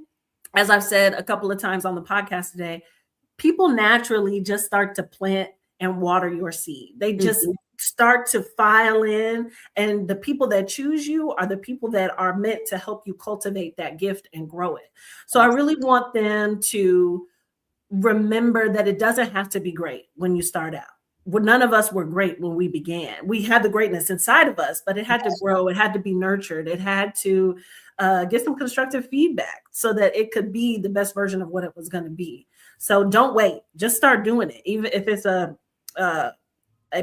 [SPEAKER 2] as I've said a couple of times on the podcast today, people naturally just start to plant and water your seed. They just start to file in, and the people that choose you are the people that are meant to help you cultivate that gift and grow it. So I really want them to remember that it doesn't have to be great when you start out. Well, none of us were great when we began. We had the greatness inside of us, but it had to grow. It had to be nurtured. It had to get some constructive feedback so that it could be the best version of what it was going to be. So don't wait. Just start doing it. Even if it's a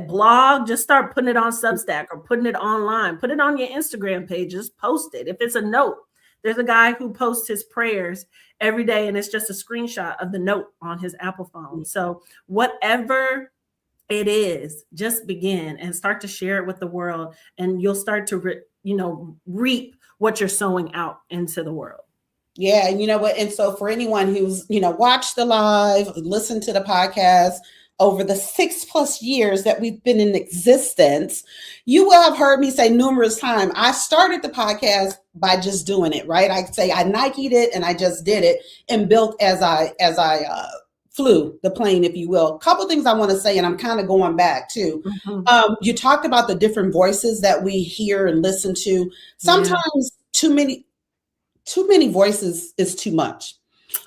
[SPEAKER 2] blog, just start putting it on Substack or putting it online. Put it on your Instagram page. Just post it. If it's a note, there's a guy who posts his prayers every day, and it's just a screenshot of the note on his Apple phone. So whatever it is, just begin and start to share it with the world, and you'll start to reap what you're sowing out into the world.
[SPEAKER 1] Yeah, and you know what? And so for anyone who's watched the live, listened to the podcast over the 6+ years that we've been in existence, you will have heard me say numerous times, I started the podcast by just doing it, right? I say I Nike'd it and I just did it and built as I flew the plane, if you will. A couple things I want to say, and I'm kind of going back too. You talked about the different voices that we hear and listen to. Sometimes too many voices is too much.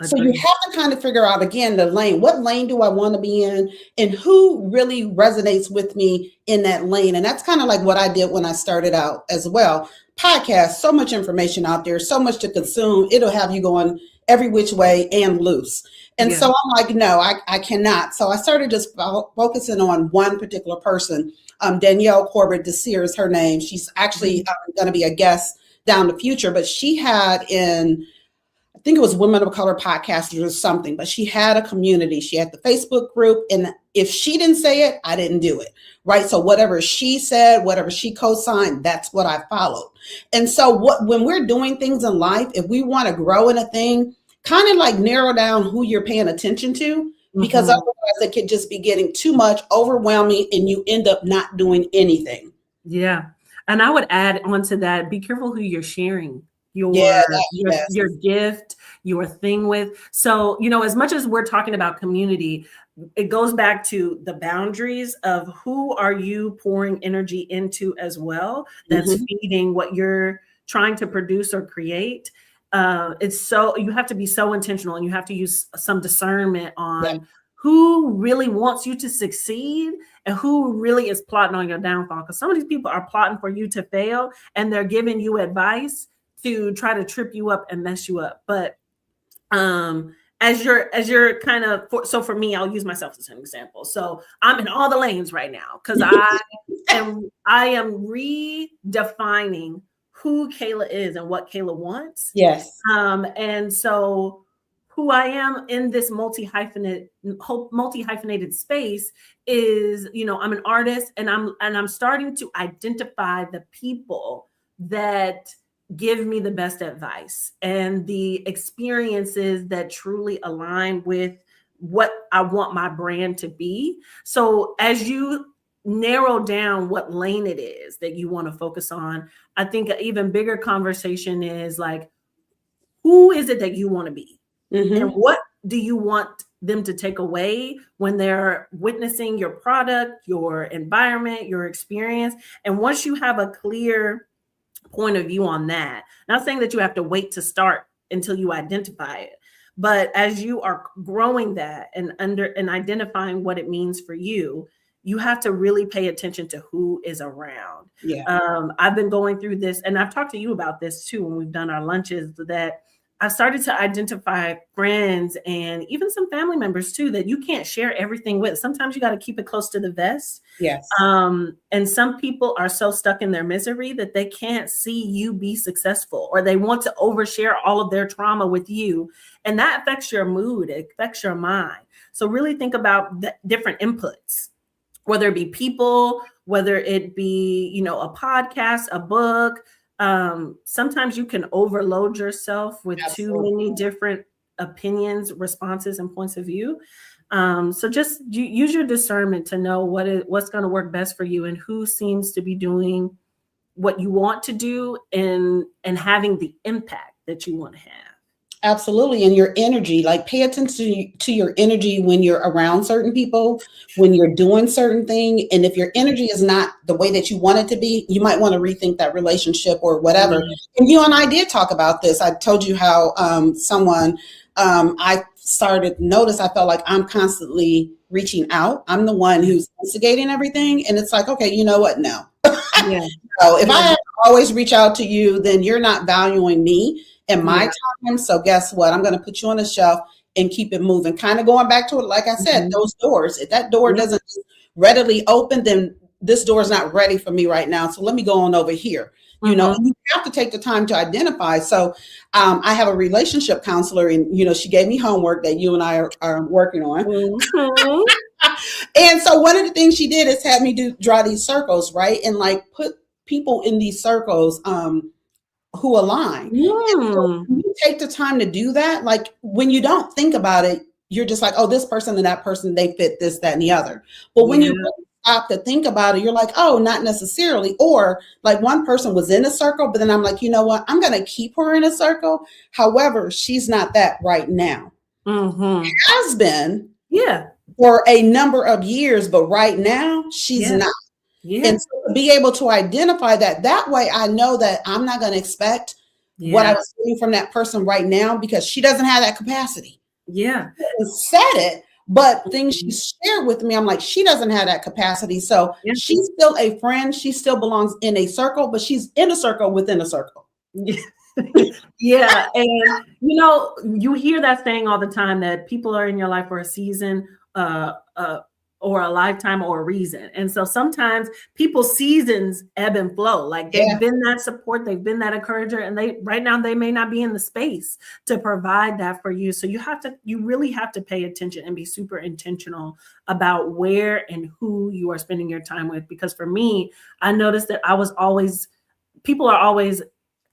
[SPEAKER 1] So you have to kind of figure out, again, the lane. What lane do I want to be in, and who really resonates with me in that lane? And that's kind of like what I did when I started out as well. Podcast, so much information out there, so much to consume. It'll have you going every which way and loose. And so I'm like, no, I cannot. So I started just focusing on one particular person. Danielle Corbett Desir is her name. She's actually going to be a guest down the future, but she had I think it was Women of Color Podcasters or something, but she had a community. She had the Facebook group, and if she didn't say it, I didn't do it, right? So whatever she said, whatever she co-signed, that's what I followed. And so when we're doing things in life, if we want to grow in a thing, kind of like narrow down who you're paying attention to, because otherwise it could just be getting too much, overwhelming, and you end up not doing anything.
[SPEAKER 2] Yeah. And I would add on to that, be careful who you're sharing your gift, your thing with. So, as much as we're talking about community, it goes back to the boundaries of who are you pouring energy into as well, that's feeding what you're trying to produce or create. You have to be so intentional, and you have to use some discernment on who really wants you to succeed and who really is plotting on your downfall. Because some of these people are plotting for you to fail, and they're giving you advice to try to trip you up and mess you up. But as you're kind of, so for me, I'll use myself as an example. So I'm in all the lanes right now because I am redefining who Kayla is and what Kayla wants.
[SPEAKER 1] Yes.
[SPEAKER 2] And so who I am in this multi-hyphenated space is, I'm an artist, and I'm starting to identify the people that give me the best advice and the experiences that truly align with what I want my brand to be. So as you narrow down what lane it is that you want to focus on, I think an even bigger conversation is like, who is it that you want to be? And what do you want them to take away when they're witnessing your product, your environment, your experience? And once you have a clear point of view on that, not saying that you have to wait to start until you identify it, but as you are growing that and identifying what it means for you, you have to really pay attention to who is around. I've been going through this, and I've talked to you about this too when we've done our lunches, that I started to identify friends and even some family members too that you can't share everything with. Sometimes you got to keep it close to the vest.
[SPEAKER 1] Yes.
[SPEAKER 2] And some people are so stuck in their misery that they can't see you be successful, or they want to overshare all of their trauma with you. And that affects your mood, it affects your mind. So really think about the different inputs, whether it be people, whether it be, a podcast, a book. Sometimes you can overload yourself with too many different opinions, responses, and points of view. So just use your discernment to know what's going to work best for you and who seems to be doing what you want to do and having the impact that you want to have.
[SPEAKER 1] Absolutely. And your energy, like pay attention to your energy when you're around certain people, when you're doing certain thing. And if your energy is not the way that you want it to be, you might want to rethink that relationship or whatever. And you and I did talk about this. I told you how I started to notice, I felt like I'm constantly reaching out. I'm the one who's instigating everything. And it's like, okay, you know what? No.
[SPEAKER 2] Yeah.
[SPEAKER 1] So if I always reach out to you, then you're not valuing me and my time. So guess what? I'm going to put you on the shelf and keep it moving. Kind of going back to it, like I said, those doors. If that door doesn't readily open, then this door is not ready for me right now. So let me go on over here. You have to take the time to identify. So I have a relationship counselor, and she gave me homework that you and I are working on. And so one of the things she did is have me draw these circles, right? And like put people in these circles who align. So you take the time to do that. Like when you don't think about it, you're just like, oh, this person and that person, they fit this, that, and the other. But when you really stop to think about it, you're like, oh, not necessarily. Or like one person was in a circle, but then I'm like, you know what? I'm going to keep her in a circle. However, she's not that right now. Has been for a number of years, but right now she's not. And so to be able to identify that way, I know that I'm not going to expect what I was getting from that person right now because she doesn't have that capacity.
[SPEAKER 2] Yeah.
[SPEAKER 1] She said it, but things she shared with me, I'm like, she doesn't have that capacity. So she's still a friend. She still belongs in a circle, but she's in a circle within a circle.
[SPEAKER 2] Yeah. And, you hear that saying all the time that people are in your life for a season, or a lifetime or a reason. And so sometimes people's seasons ebb and flow. Like they've been that support, they've been that encourager, and right now they may not be in the space to provide that for you. So you really have to pay attention and be super intentional about where and who you are spending your time with. Because for me, I noticed that people are always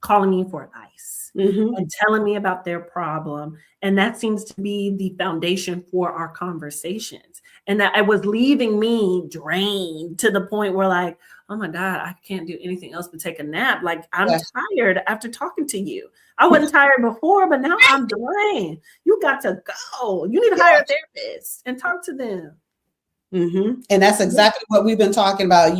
[SPEAKER 2] calling me for advice and telling me about their problem. And that seems to be the foundation for our conversations. And that it was leaving me drained to the point where like, oh my God, I can't do anything else but take a nap. Like I'm tired after talking to you. I wasn't tired before, but now I'm drained. You got to go. You need to hire a therapist and talk to them.
[SPEAKER 1] And that's exactly what we've been talking about.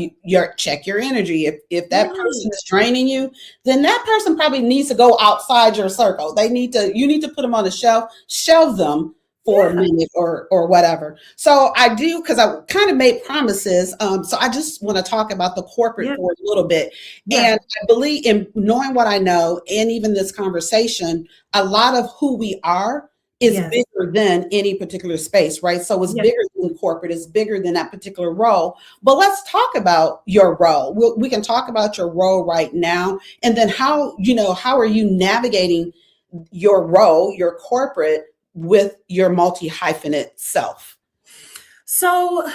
[SPEAKER 1] Check your energy. If that person is draining you, then that person probably needs to go outside your circle. You need to put them on the shelve them for a minute or whatever. So I do, because I kind of made promises. So I just want to talk about the corporate for a little bit. And I believe in knowing what I know, and even this conversation, a lot of who we are is bigger than any particular space, right? So it's bigger than corporate, it's bigger than that particular role. But let's talk about your role. We can talk about your role right now, and then how are you navigating your role, your corporate, with your multi-hyphenate self?
[SPEAKER 2] So,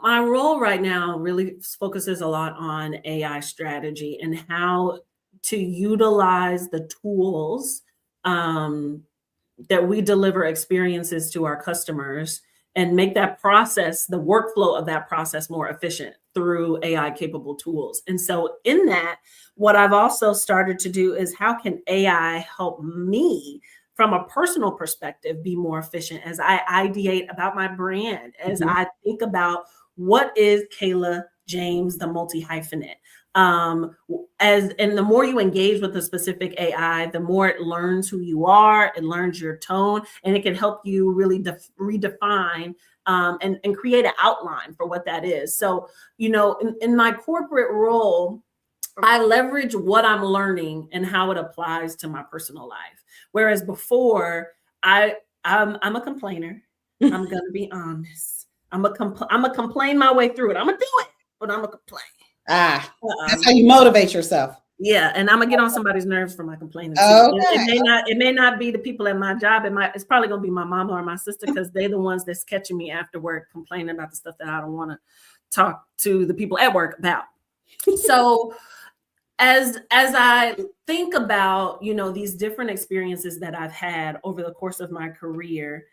[SPEAKER 2] my role right now really focuses a lot on AI strategy and how to utilize the tools that we deliver experiences to our customers and make that process, the workflow of that process, more efficient through AI capable tools. And so in that, what I've also started to do is how can AI help me from a personal perspective be more efficient as I ideate about my brand, as I think about what is Kayla James, the multi-hyphenate. And the more you engage with the specific AI, the more it learns who you are, it learns your tone, and it can help you really redefine and create an outline for what that is. So, in my corporate role, I leverage what I'm learning and how it applies to my personal life. Whereas before, I'm a complainer. I'm gonna be honest. I'm a complain my way through it. I'm gonna do it, but I'm a complain.
[SPEAKER 1] That's how you motivate yourself.
[SPEAKER 2] Yeah, and I'm gonna get on somebody's nerves for my complaining too.
[SPEAKER 1] Okay.
[SPEAKER 2] It may not be the people at my job. It's probably gonna be my mama or my sister, because they're the ones that's catching me after work complaining about the stuff that I don't want to talk to the people at work about. So as I think about, these different experiences that I've had over the course of my career,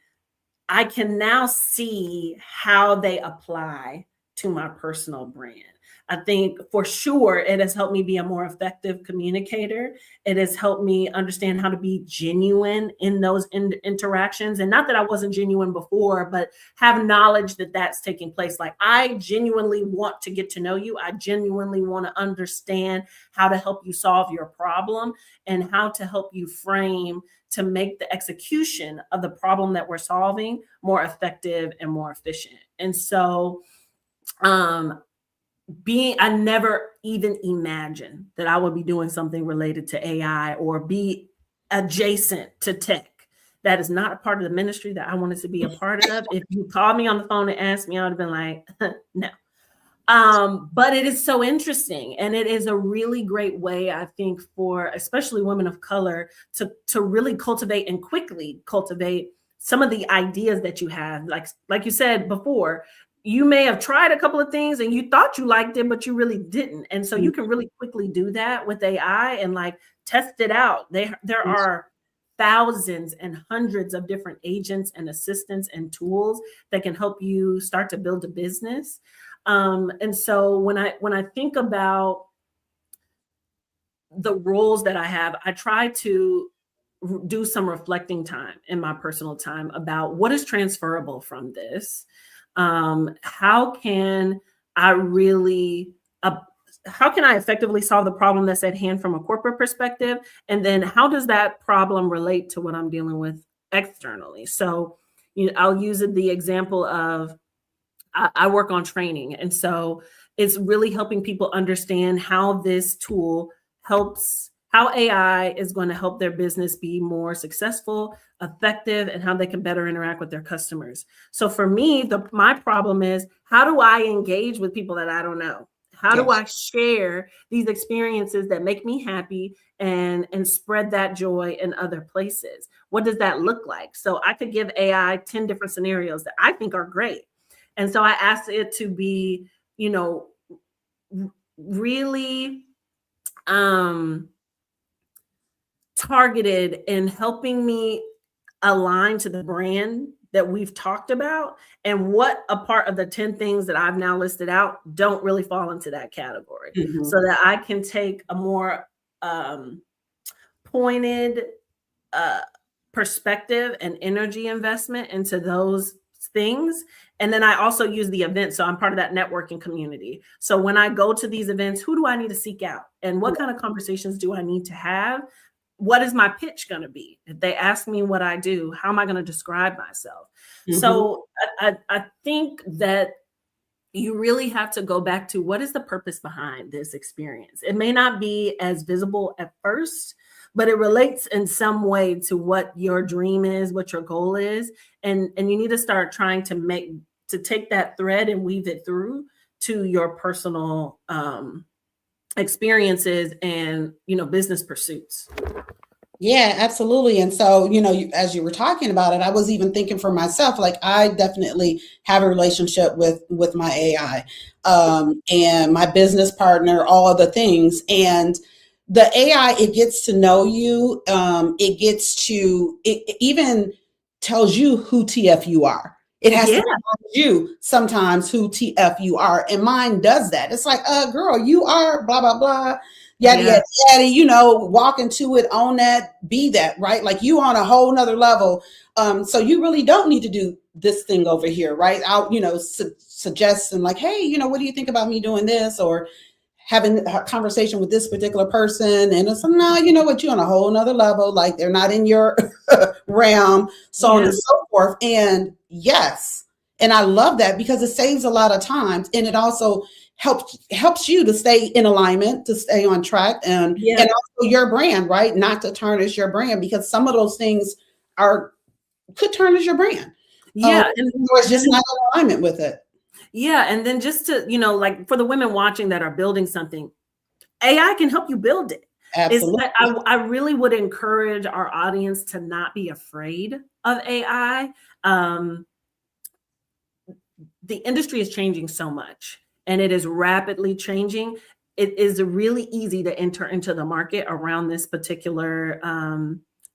[SPEAKER 2] I can now see how they apply to my personal brand. I think for sure it has helped me be a more effective communicator. It has helped me understand how to be genuine in those interactions. And not that I wasn't genuine before, but have knowledge that that's taking place. Like, I genuinely want to get to know you. I genuinely want to understand how to help you solve your problem and how to help you frame to make the execution of the problem that we're solving more effective and more efficient. And so, I never even imagined that I would be doing something related to AI or be adjacent to tech. That is not a part of the ministry that I wanted to be a part of. If you called me on the phone and asked me, I would have been like, no. But it is so interesting, and it is a really great way, I think, for especially women of color to really cultivate and quickly cultivate some of the ideas that you have. Like you said before, you may have tried a couple of things and you thought you liked it, but you really didn't. And so you can really quickly do that with AI and like test it out. There are thousands and hundreds of different agents and assistants and tools that can help you start to build a business. And so when I think about the roles that I have, I try to do some reflecting time in my personal time about what is transferable from this. How can I effectively solve the problem that's at hand from a corporate perspective? And then how does that problem relate to what I'm dealing with externally? So, I'll use the example of I work on training. And so it's really helping people understand how this tool how AI is going to help their business be more successful, effective, and how they can better interact with their customers. So for me, my problem is, how do I engage with people that I don't know? How do I share these experiences that make me happy and spread that joy in other places? What does that look like? So I could give AI 10 different scenarios that I think are great. And so I asked it to be, really targeted in helping me align to the brand that we've talked about, and what a part of the 10 things that I've now listed out don't really fall into that category, so that I can take a more pointed perspective and energy investment into those things. And then I also use the event. So I'm part of that networking community. So when I go to these events, who do I need to seek out? And what kind of conversations do I need to have? What is my pitch going to be? If they ask me what I do, how am I going to describe myself? So I think that you really have to go back to, what is the purpose behind this experience? It may not be as visible at first, but it relates in some way to what your dream is, what your goal is. And you need to start trying to take that thread and weave it through to your personal experiences and, business pursuits.
[SPEAKER 1] Yeah, absolutely. And so, as you were talking about it, I was even thinking for myself, like, I definitely have a relationship with my AI, and my business partner, all of the things. And the AI, it gets to know you. It even tells you who TF you are. It has to remind you sometimes who TF you are. And mine does that. It's like, girl, you are blah, blah, blah. Yada, yada, walk into it, own that, be that, right? Like, you on a whole nother level. So you really don't need to do this thing over here, right? I'll, suggest and like, hey, what do you think about me doing this? Or having a conversation with this particular person. And it's, no, you know what, you're on a whole nother level. Like, they're not in your realm, so on and so forth. And yes. And I love that, because it saves a lot of times. And it also helps you to stay in alignment, to stay on track, and also your brand, right? Not to tarnish your brand, because some of those things could tarnish your brand.
[SPEAKER 2] Yeah.
[SPEAKER 1] Or it's just not in alignment with it.
[SPEAKER 2] Yeah. And then just to, like for the women watching that are building something, AI can help you build it.
[SPEAKER 1] Absolutely.
[SPEAKER 2] I really would encourage our audience to not be afraid of AI. The industry is changing so much, and it is rapidly changing. It is really easy to enter into the market around this particular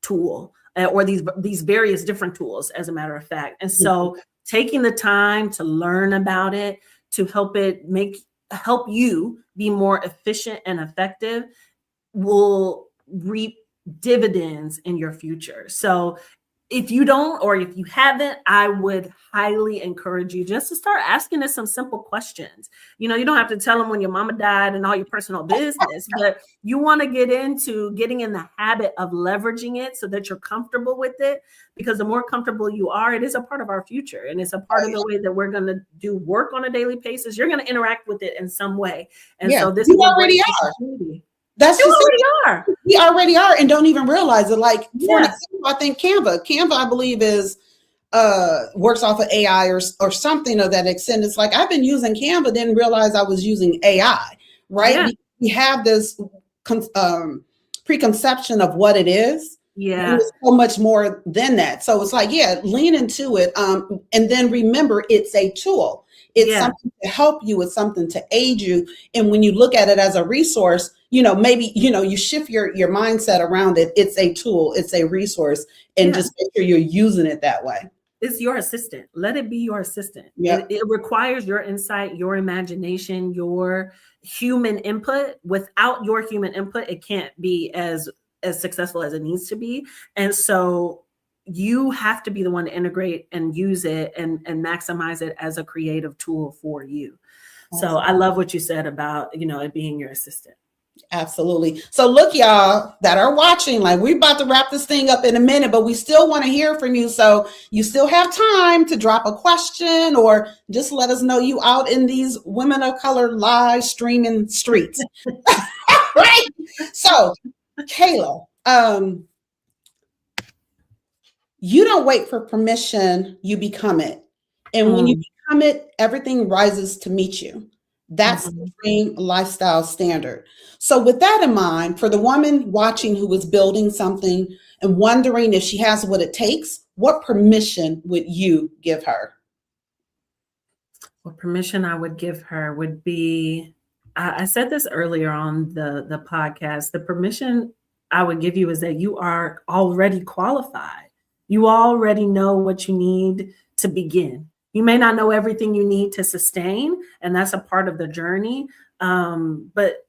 [SPEAKER 2] tool, or these various different tools, as a matter of fact. And so taking the time to learn about it, to help you be more efficient and effective, will reap dividends in your future. So if you don't, or if you haven't, I would highly encourage you just to start asking us some simple questions. You don't have to tell them when your mama died and all your personal business, but you want to get into getting in the habit of leveraging it so that you're comfortable with it, because the more comfortable you are, it is a part of our future. And it's a part of the way that we're going to do work on a daily basis. You're going to interact with it in some way. And so this
[SPEAKER 1] already are. That's
[SPEAKER 2] you already are.
[SPEAKER 1] We already are, and don't even realize it. Like, for example, I think Canva, I believe, is works off of AI or something of that extent. It's like, I've been using Canva, didn't realize I was using AI, right?
[SPEAKER 2] Yeah.
[SPEAKER 1] We have this preconception of what it is.
[SPEAKER 2] Yeah.
[SPEAKER 1] It's so much more than that. So it's like, lean into it. And then remember, it's a tool. It's something to help you. It's something to aid you. And when you look at it as a resource, maybe, you shift your mindset around it. It's a tool. It's a resource. And just make sure you're using it that way.
[SPEAKER 2] It's your assistant. Let it be your assistant.
[SPEAKER 1] Yeah.
[SPEAKER 2] It requires your insight, your imagination, your human input. Without your human input, it can't be as successful as it needs to be. And so you have to be the one to integrate and use it and maximize it as a creative tool for you. Awesome. So I love what you said about, it being your assistant.
[SPEAKER 1] Absolutely. So look, y'all that are watching, like, we're about to wrap this thing up in a minute, but we still want to hear from you. So you still have time to drop a question or just let us know you out in these women of color live streaming streets. Right. So Kayla, you don't wait for permission, you become it. And when you become it, everything rises to meet you. That's the dream lifestyle standard. So with that in mind, for the woman watching who is building something and wondering if she has what it takes, what permission would you give her?
[SPEAKER 2] What permission I would give her would be, I said this earlier on the podcast, the permission I would give you is that you are already qualified. You already know what you need to begin. You may not know everything you need to sustain, and that's a part of the journey, but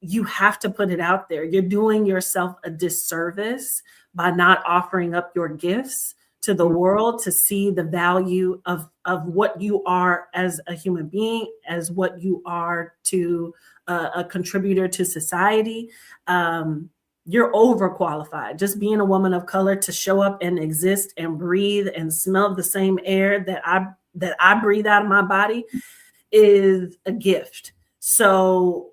[SPEAKER 2] you have to put it out there. You're doing yourself a disservice by not offering up your gifts to the world to see the value of what you are as a human being, as what you are to a contributor to society. You're overqualified. Just being a woman of color to show up and exist and breathe and smell the same air that I breathe out of my body is a gift. So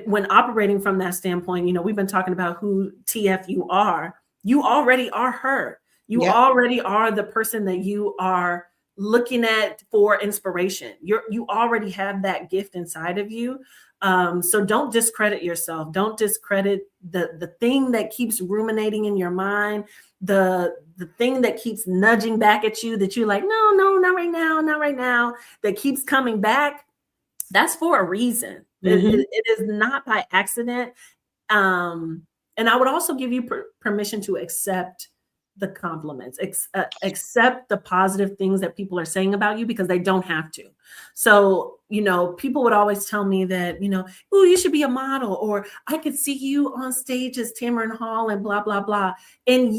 [SPEAKER 2] when operating from that standpoint, we've been talking about who TF you are. You already are her. You already are the person that you are looking at for inspiration. You already have that gift inside of you. So don't discredit yourself. Don't discredit the thing that keeps ruminating in your mind, the thing that keeps nudging back at you that you're like, no, not right now, that keeps coming back. That's for a reason. It is not by accident. And I would also give you permission to accept the compliments, accept the positive things that people are saying about you, because they don't have to. So, people would always tell me that, oh, you should be a model, or I could see you on stage as Tamron Hall and blah, blah, blah. And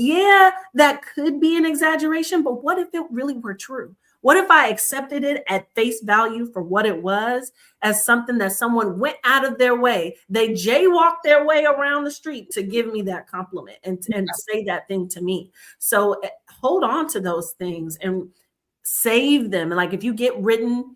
[SPEAKER 2] that could be an exaggeration, but what if it really were true? What if I accepted it at face value for what it was, as something that someone went out of their way, they jaywalked their way around the street to give me that compliment and say that thing to me. So hold on to those things and save them. Like, if you get written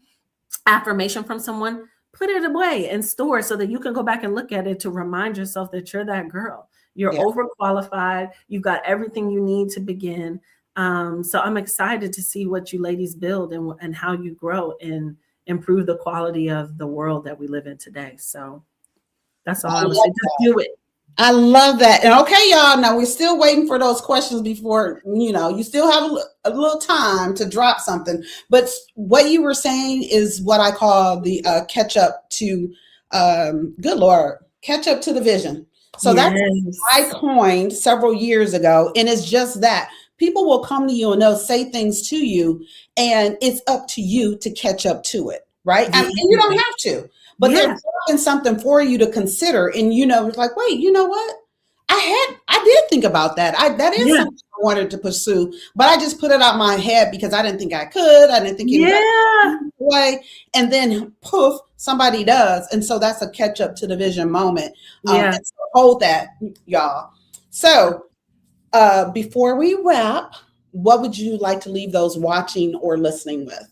[SPEAKER 2] affirmation from someone, put it away and store it so that you can go back and look at it to remind yourself that you're that girl. You're overqualified. You've got everything you need to begin. So I'm excited to see what you ladies build and how you grow and improve the quality of the world that we live in today. So that's all I would say. Just do it.
[SPEAKER 1] I love that. And okay, y'all, now we're still waiting for those questions before, you still have a little time to drop something. But what you were saying is what I call the catch up to, good Lord, catch up to the vision. So that's I coined several years ago. And it's just that people will come to you and they'll say things to you, and it's up to you to catch up to it. Right. And you don't have to. But they're dropping something for you to consider. And, it's like, wait, you know what? I did think about that. That is something I wanted to pursue, but I just put it out my head because I didn't think I could. I didn't think it way. And then poof, somebody does. And so that's a catch up to the vision moment. And so hold that, y'all. So before we wrap, what would you like to leave those watching or listening with?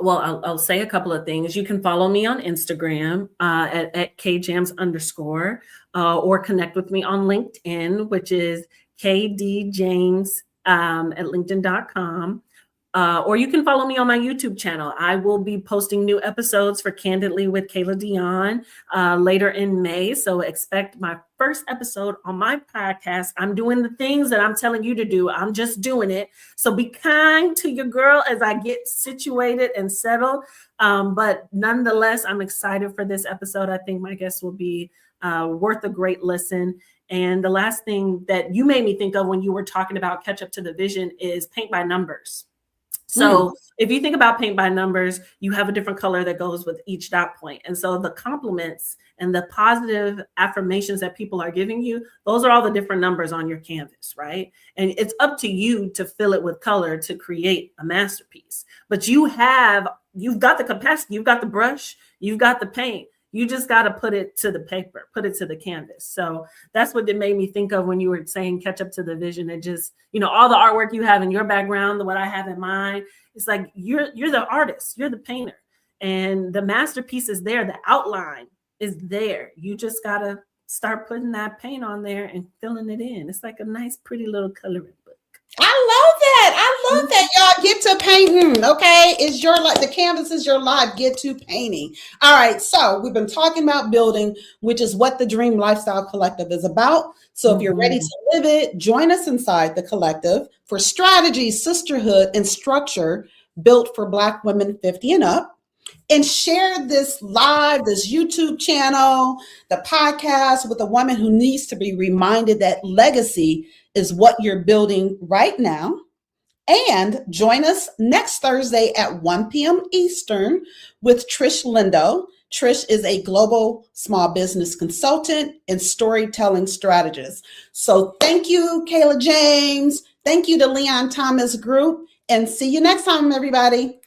[SPEAKER 2] Well, I'll say a couple of things. You can follow me on Instagram at @KJames_, or connect with me on LinkedIn, which is KDJames at LinkedIn.com. Or you can follow me on my YouTube channel. I will be posting new episodes for Candidly with Kayla Dion later in May. So expect my first episode on my podcast. I'm doing the things that I'm telling you to do. I'm just doing it. So be kind to your girl as I get situated and settled. But nonetheless, I'm excited for this episode. I think my guests will be worth a great listen. And the last thing that you made me think of when you were talking about catch up to the vision is paint by numbers. So if you think about paint by numbers, you have a different color that goes with each dot point. And so the compliments and the positive affirmations that people are giving you, those are all the different numbers on your canvas, right? And it's up to you to fill it with color to create a masterpiece. But you've got the capacity, you've got the brush, you've got the paint. You just got to put it to the paper, put it to the canvas. So that's what it made me think of when you were saying catch up to the vision. And just, all the artwork you have in your background, what I have in mine, it's like you're the artist, you're the painter, and the masterpiece is there. The outline is there. You just got to start putting that paint on there and filling it in. It's like a nice, pretty little coloring book.
[SPEAKER 1] I love that. Y'all get to painting. Okay. It's your life. The canvas is your life. Get to painting. All right. So we've been talking about building, which is what the Dream Lifestyle Collective is about. So if you're ready to live it, join us inside the collective for strategy, sisterhood, and structure built for Black women 50 and up. And share this this YouTube channel, the podcast with a woman who needs to be reminded that legacy is what you're building right now. And join us next Thursday at 1 p.m. Eastern with Trish Lindo. Trish is a global small business consultant and storytelling strategist. So thank you, Kayla James. Thank you to Leon Thomas Group. And see you next time, everybody.